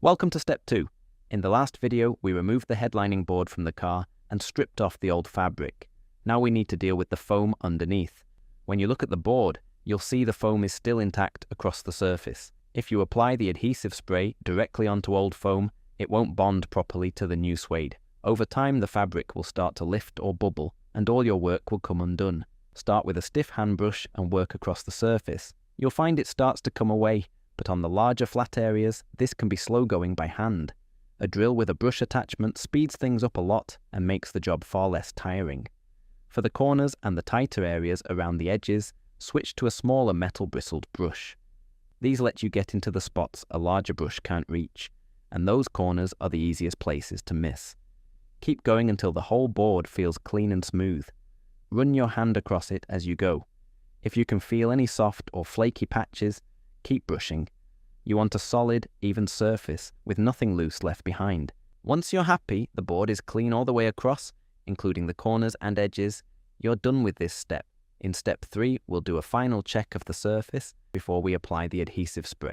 Welcome to step 2. In the last video, we removed the headlining board from the car and stripped off the old fabric. Now we need to deal with the foam underneath. When you look at the board, you'll see the foam is still intact across the surface. If you apply the adhesive spray directly onto old foam, it won't bond properly to the new suede. Over time, the fabric will start to lift or bubble, and all your work will come undone. Start with a stiff hand brush and work across the surface. You'll find it starts to come away, but on the larger flat areas, this can be slow going by hand. A drill with a brush attachment speeds things up a lot and makes the job far less tiring. For the corners and the tighter areas around the edges, switch to a smaller metal bristled brush. These let you get into the spots a larger brush can't reach, and those corners are the easiest places to miss. Keep going until the whole board feels clean and smooth. Run your hand across it as you go. If you can feel any soft or flaky patches, keep brushing. You want a solid, even surface with nothing loose left behind. Once you're happy the board is clean all the way across, including the corners and edges, you're done with this step. In step 3, we'll do a final check of the surface before we apply the adhesive spray.